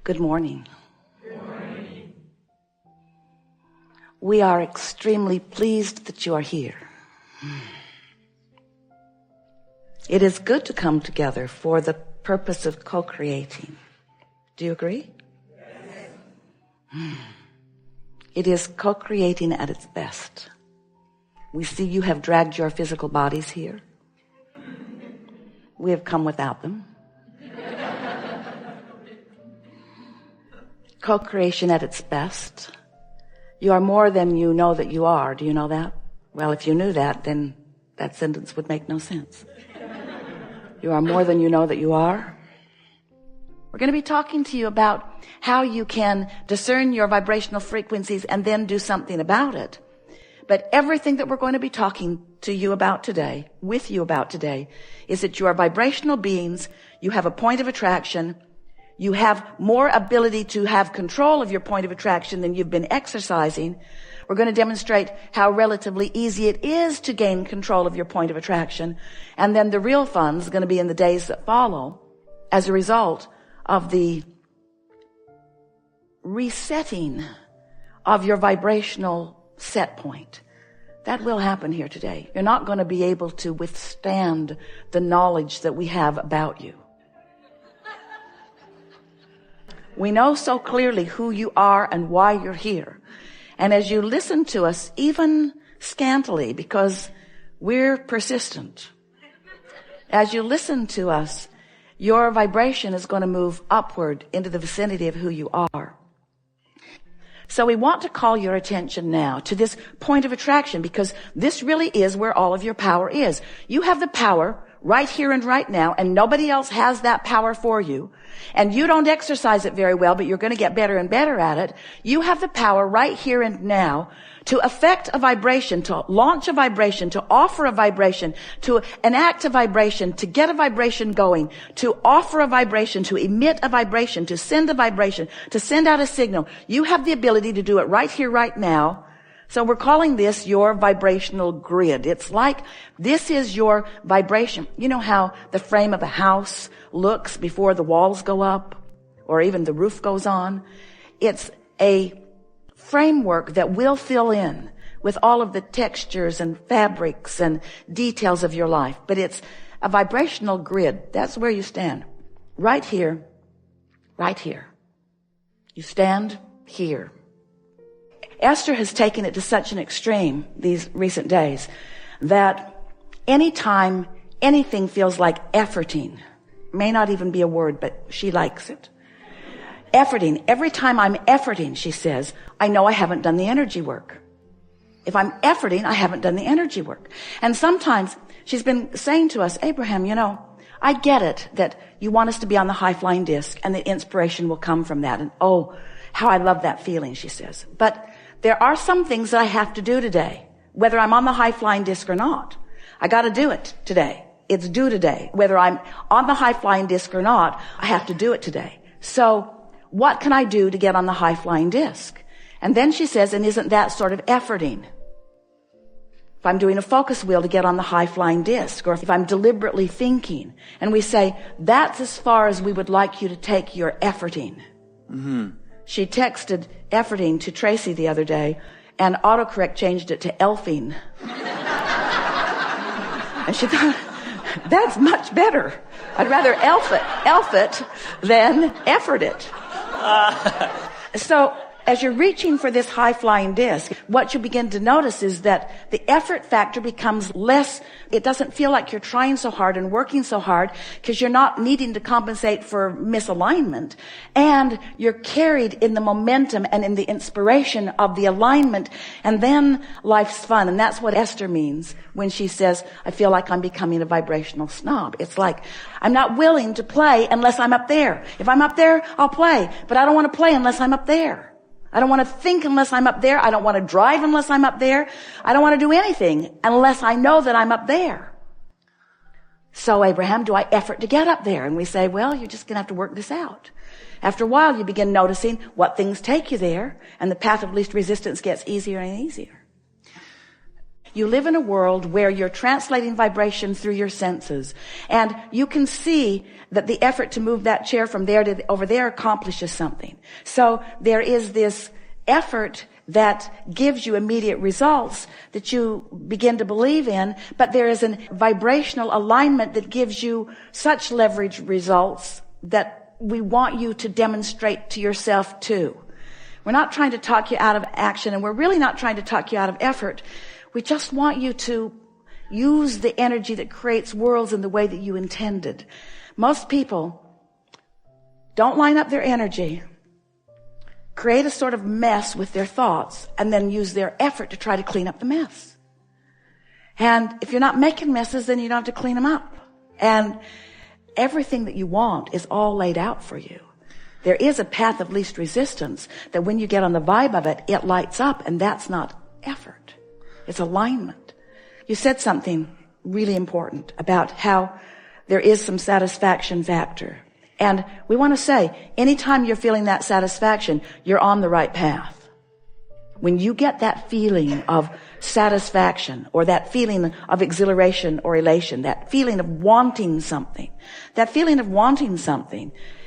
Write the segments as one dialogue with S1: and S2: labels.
S1: Good morning. We are extremely pleased that you are here. It is good to come together for the purpose of co-creating. Do you agree? Yes. It is co-creating at its best. We see you have dragged your physical bodies here. We have come without them. Co-creation at its best. You are more than you know that you are. Do you know that? Well, if you knew that, then that sentence would make no sense. You are more than you know that you are. We're going to be talking to you about how you can discern your vibrational frequencies and then do something about it. But everything that we're going to be talking to you about today, with you about today, is that you are vibrational beings. You have a point of attraction. You have more ability to have control of your point of attraction than you've been exercising. We're going to demonstrate how relatively easy it is to gain control of your point of attraction. And then the real fun is going to be in the days that follow as a result of the resetting of your vibrational set point. That will happen here today. You're not going to be able to withstand the knowledge that we have about you. We know so clearly who you are and why you're here. And as you listen to us, even scantily, because we're persistent, as you listen to us, your vibration is going to move upward into the vicinity of who you are. So we want to call your attention now to this point of attraction, because this really is where all of your power is. You have the power right here and right now, and nobody else has that power for you. And you don't exercise it very well, but you're going to get better and better at it. You have the power right here and now to affect a vibration, to launch a vibration, to offer a vibration, to enact a vibration, to get a vibration going, to offer a vibration, to emit a vibration, to send a vibration, to send out a signal. You have the ability to do it right here, right now. So we're calling this your vibrational grid. It's like this is your vibration. You know how the frame of a house looks before the walls go up or even the roof goes on? It's a framework that will fill in with all of the textures and fabrics and details of your life. But it's a vibrational grid. That's where you stand. Right here. Right here. You stand here. Esther has taken it to such an extreme these recent days that anytime anything feels like efforting, may not even be a word, but she likes it. Efforting. Every time I'm efforting, she says, I know I haven't done the energy work. If I'm efforting, I haven't done the energy work. And sometimes she's been saying to us, Abraham, you know, I get it that you want us to be on the high flying disc and the inspiration will come from that. And oh, how I love that feeling, she says. But there are some things that I have to do today, whether I'm on the high flying disc or not. I got to do it today. It's due today. Whether I'm on the high flying disc or not, I have to do it today. So what can I do to get on the high flying disc? And then she says, and isn't that sort of efforting? If I'm doing a focus wheel to get on the high flying disc, or if I'm deliberately thinking, and we say, that's as far as we would like you to take your efforting. Mm-hmm. She texted efforting to Tracy the other day, and autocorrect changed it to elfing. And she thought, that's much better. I'd rather elf it than effort it. So as you're reaching for this high-flying disc, what you begin to notice is that the effort factor becomes less. It doesn't feel like you're trying so hard and working so hard because you're not needing to compensate for misalignment. And you're carried in the momentum and in the inspiration of the alignment. And then life's fun. And that's what Esther means when she says, I feel like I'm becoming a vibrational snob. It's like, I'm not willing to play unless I'm up there. If I'm up there, I'll play. But I don't want to play unless I'm up there. I don't want to think unless I'm up there. I don't want to drive unless I'm up there. I don't want to do anything unless I know that I'm up there. So, Abraham, do I effort to get up there? And we say, well, you're just going to have to work this out. After a while, you begin noticing what things take you there, and the path of least resistance gets easier and easier. You live in a world where you're translating vibration through your senses, and you can see that the effort to move that chair from there to over there accomplishes something. So there is this effort that gives you immediate results that you begin to believe in, but there is a vibrational alignment that gives you such leveraged results that we want you to demonstrate to yourself too. We're not trying to talk you out of action, and we're really not trying to talk you out of effort. We just want you to use the energy that creates worlds in the way that you intended. Most people don't line up their energy, create a sort of mess with their thoughts, and then use their effort to try to clean up the mess. And if you're not making messes, then you don't have to clean them up. And everything that you want is all laid out for you. There is a path of least resistance that when you get on the vibe of it, it lights up, and that's not effort. It's alignment. You said something really important about how there is some satisfaction factor. And we want to say, anytime you're feeling that satisfaction, you're on the right path. When you get that feeling of satisfaction, or that feeling of exhilaration or elation, that feeling of wanting something,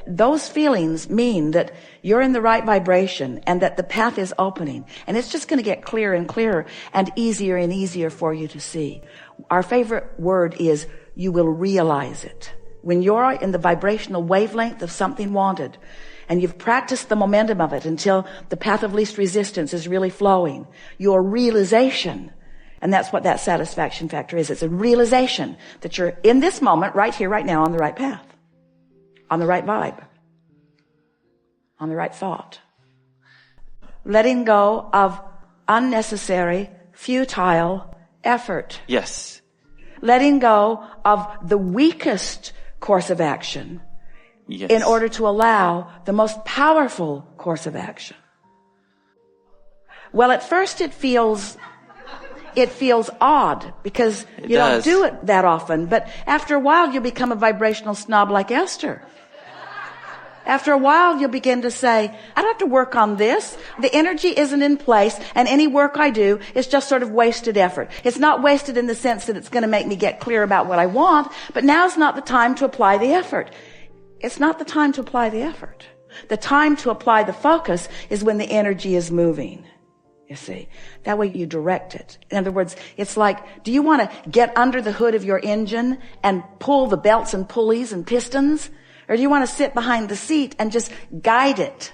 S1: those feelings mean that you're in the right vibration and that the path is opening. And it's just going to get clearer and clearer and easier for you to see. Our favorite word is you will realize it. When you're in the vibrational wavelength of something wanted, and you've practiced the momentum of it until the path of least resistance is really flowing, your realization, and that's what that satisfaction factor is. It's a realization that you're in this moment, right here, right now, on the right path, on the right vibe, on the right thought. Letting go of unnecessary, futile effort.
S2: Yes.
S1: Letting go of the weakest course of action.
S2: Yes.
S1: In order to allow the most powerful course of action. Well, at first it feels odd because you don't do it that often. But after a while, you'll become a vibrational snob like Esther. After a while, you'll begin to say, I don't have to work on this. The energy isn't in place, and any work I do is just sort of wasted effort. It's not wasted in the sense that it's going to make me get clear about what I want, but now's not the time to apply the effort. It's not the time to apply the effort. The time to apply the focus is when the energy is moving. You see, that way you direct it. In other words, it's like, do you want to get under the hood of your engine and pull the belts and pulleys and pistons? Or do you want to sit behind the seat and just guide it?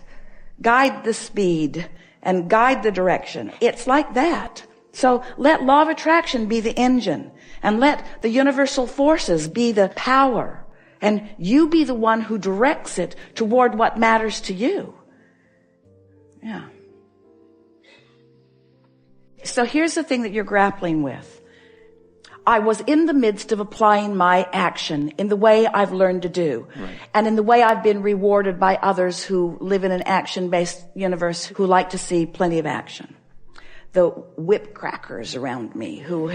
S1: Guide the speed and guide the direction. It's like that. So let law of attraction be the engine, and let the universal forces be the power. And you be the one who directs it toward what matters to you. Yeah. So here's the thing that you're grappling with. I was in the midst of applying my action in the way I've learned to do. Right. And in the way I've been rewarded by others who live in an action-based universe who like to see plenty of action. The whip crackers around me who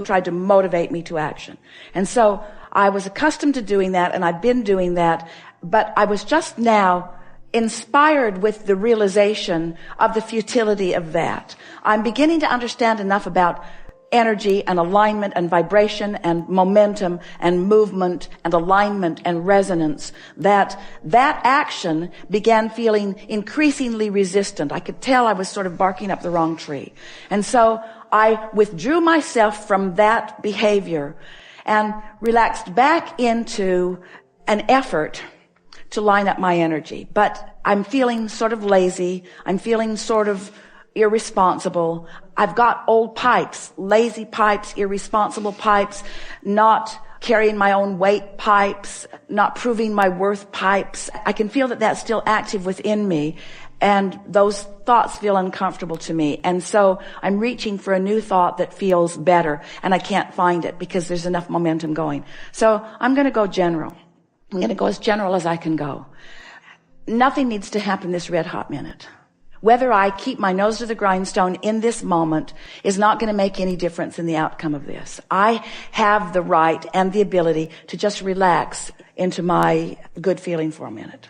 S1: tried to motivate me to action. And so I was accustomed to doing that, and I've been doing that, but I was just now inspired with the realization of the futility of that. I'm beginning to understand enough about energy and alignment and vibration and momentum and movement and alignment and resonance that action began feeling increasingly resistant. I could tell I was sort of barking up the wrong tree. And so I withdrew myself from that behavior and relaxed back into an effort to line up my energy. But I'm feeling sort of lazy. I'm feeling sort of irresponsible. I've got old pipes, lazy pipes, irresponsible pipes, not carrying my own weight pipes, not proving my worth pipes. I can feel that that's still active within me, and those thoughts feel uncomfortable to me. And so I'm reaching for a new thought that feels better, and I can't find it because there's enough momentum going. So I'm going to go general. I'm going to go as general as I can go. Nothing needs to happen this red hot minute. Whether I keep my nose to the grindstone in this moment is not going to make any difference in the outcome of this. I have the right and the ability to just relax into my good feeling for a minute.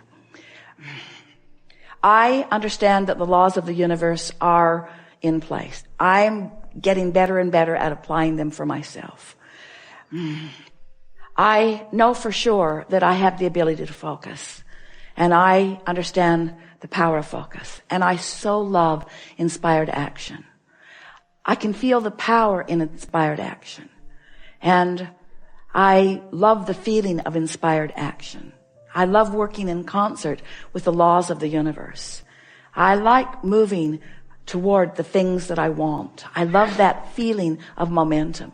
S1: I understand that the laws of the universe are in place. I'm getting better and better at applying them for myself. I know for sure that I have the ability to focus, and I understand the power of focus, and I so love inspired action. I can feel the power in inspired action, and I love the feeling of inspired action. I love working in concert with the laws of the universe. I like moving toward the things that I want. I love that feeling of momentum.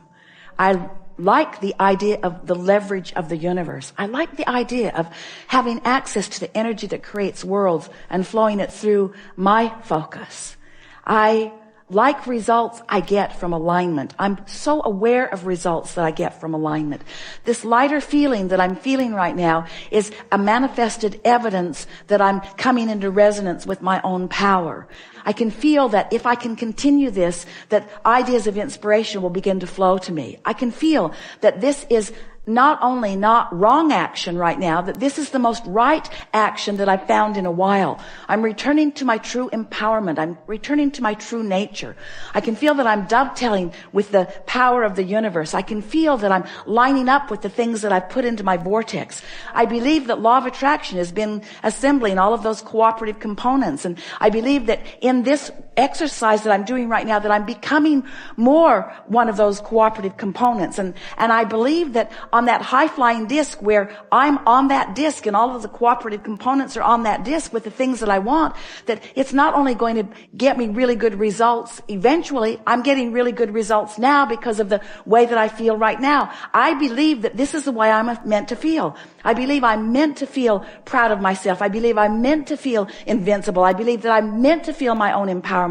S1: I like the idea of the leverage of the universe. I like the idea of having access to the energy that creates worlds and flowing it through my focus. I like results I get from alignment. I'm so aware of results that I get from alignment. This lighter feeling that I'm feeling right now is a manifested evidence that I'm coming into resonance with my own power. I can feel that if I can continue this, that ideas of inspiration will begin to flow to me. I can feel that this is not only not wrong action right now, that this is the most right action that I've found in a while. I'm returning to my true empowerment. I'm returning to my true nature. I can feel that I'm dovetailing with the power of the universe. I can feel that I'm lining up with the things that I've put into my vortex. I believe that law of attraction has been assembling all of those cooperative components. And I believe that in this exercise that I'm doing right now, that I'm becoming more one of those cooperative components. And I believe that on that high-flying disc where I'm on that disc and all of the cooperative components are on that disc with the things that I want, that it's not only going to get me really good results eventually, I'm getting really good results now because of the way that I feel right now. I believe that this is the way I'm meant to feel. I believe I'm meant to feel proud of myself. I believe I'm meant to feel invincible. I believe that I'm meant to feel my own empowerment.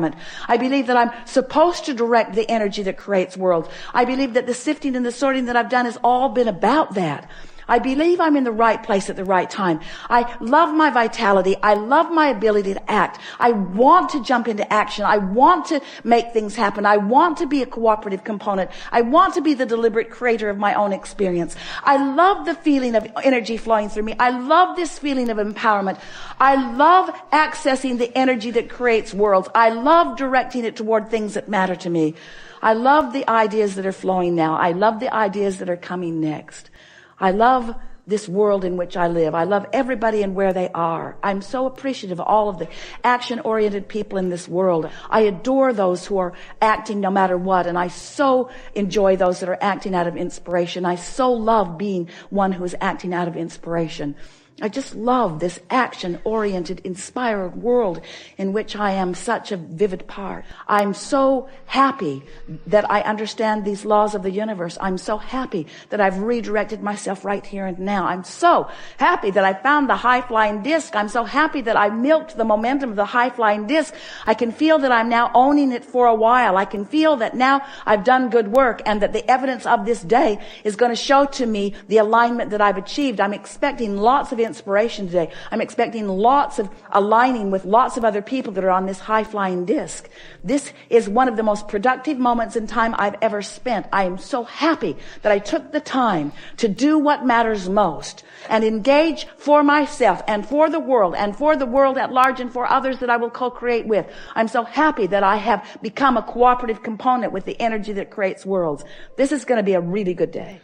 S1: I believe that I'm supposed to direct the energy that creates worlds. I believe that the sifting and the sorting that I've done has all been about that. I believe I'm in the right place at the right time. I love my vitality. I love my ability to act. I want to jump into action. I want to make things happen. I want to be a cooperative component. I want to be the deliberate creator of my own experience. I love the feeling of energy flowing through me. I love this feeling of empowerment. I love accessing the energy that creates worlds. I love directing it toward things that matter to me. I love the ideas that are flowing now. I love the ideas that are coming next. I love this world in which I live. I love everybody and where they are. I'm so appreciative of all of the action-oriented people in this world. I adore those who are acting no matter what, and I so enjoy those that are acting out of inspiration. I so love being one who is acting out of inspiration. I just love this action-oriented, inspired world in which I am such a vivid part. I'm so happy that I understand these laws of the universe. I'm so happy that I've redirected myself right here and now. I'm so happy that I found the high-flying disc. I'm so happy that I milked the momentum of the high-flying disc. I can feel that I'm now owning it for a while. I can feel that now I've done good work and that the evidence of this day is going to show to me the alignment that I've achieved. I'm expecting lots of inspiration today. I'm expecting lots of aligning with lots of other people that are on this high-flying disc. This is one of the most productive moments in time I've ever spent. I am so happy that I took the time to do what matters most and engage for myself and for the world at large and for others that I will co-create with. I'm so happy that I have become a cooperative component with the energy that creates worlds. This is going to be a really good day.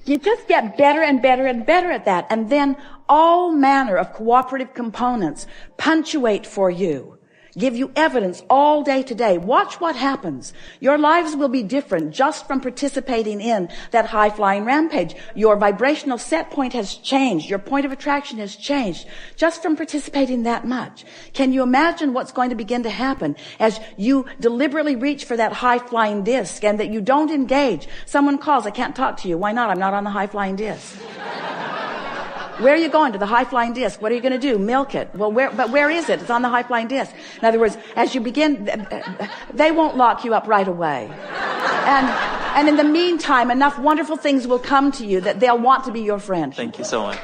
S1: You just get better and better and better at that. And then all manner of cooperative components punctuate for you, give you evidence all day today. Watch what happens. Your lives will be different just from participating in that high-flying rampage. Your vibrational set point has changed. Your point of attraction has changed just from participating that much. Can you imagine what's going to begin to happen as you deliberately reach for that high-flying disc and that you don't engage? Someone calls, I can't talk to you. Why not? I'm not on the high-flying disc. Where are you going? To the high-flying disc. What are you going to do? Milk it. Well, where is it? It's on the high-flying disc. In other words, as you begin, they won't lock you up right away. And in the meantime, enough wonderful things will come to you that they'll want to be your friend.
S2: Thank you so much.